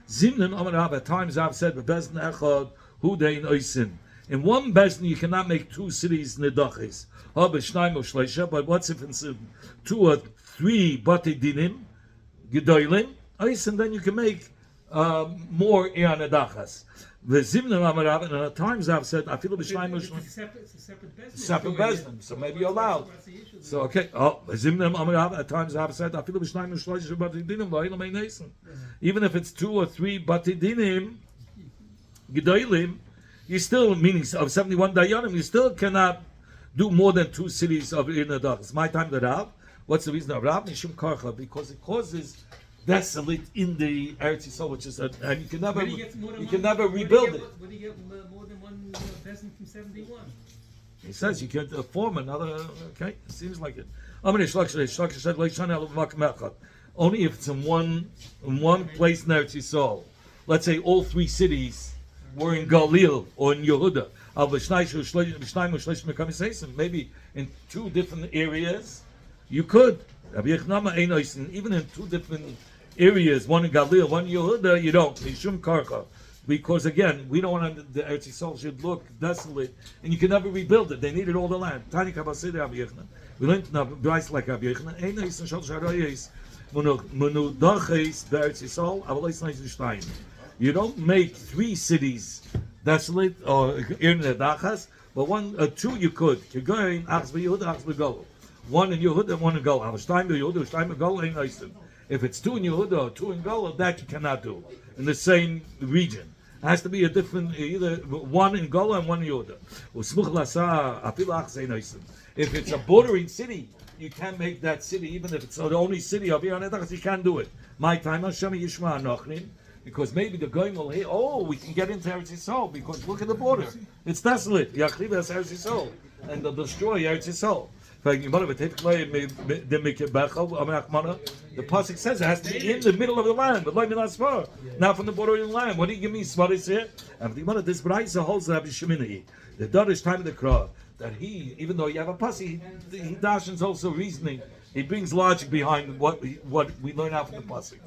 Zimnin amar at times I've said bebezdin echad hudein oisin. In 1 bezdin you cannot make 2 cities nedachis. But what's if it's 2 or 3 bati dinim gedolim? And then you can make more Ir Nedachas. The Zimnim Amarav, and at times I've said, I feel It's a separate business. separate business, so maybe you're allowed. So okay, Zimnim Amarav, at times I've said, I feel even if it's 2 or 3 Batidinim, Gedolim, you still, meaning of 71 Dayanim, you still cannot do more than 2 cities of Ir Nedachas. My time to Rav. What's the reason of Rav? Nishum Karcha, because it causes desolate in the Eretz Yisrael, which is and you can never rebuild it. Where do you get more than 1 peasant from 71? He says you can't form another. Okay, it seems like it. Only if it's in one place in Eretz Yisrael. Let's say all 3 cities were in Galil or in Yehuda. Maybe in 2 different areas, you could. Even in 2 different areas, one in Galil, one in Yehuda, you don't. Mishum Karcha. Because again, we don't want the Eretz Yisrael should look desolate, and you can never rebuild it. They needed all the land. Tani Kabasei Rabbi Yechna. We learned now, Bryce like Rabbi Yechna. Eina Yisrael Shal Sharayis. Munu Dachis Beretz Yisrael. Avalei Snai Zushtayim. You don't make 3 cities desolate or Ir Nedachas, but 1 or 2 you could. Kegoyin Achs BeYehuda, Achs BeGol. 1 in Yehuda and 1 in Gola. If it's 2 in Yehuda or 2 in Gola, that you cannot do in the same region. It has to be a different, either 1 in Gola and 1 in Yehuda. If it's a bordering city, you can make that city, even if it's the only city of Ir Nedachas, you can do it. My time, Hashem Yishma Anochrim, because maybe the Goyim will hear, we can get into Eretz Yisrael, because look at the border. It's desolate. Yachiv has Eretz Yisrael, and they'll destroy Eretz Yisrael. The pasuk says it has to be in the middle of the land, but not from the border of the land. What do you give me? Svaris here? And the this Braisa holds Rabbi Shemini, the Darish time of the Krah, that he, even though you have a pasuk, he dashens also reasoning. He brings logic behind what we learn out from the pasuk.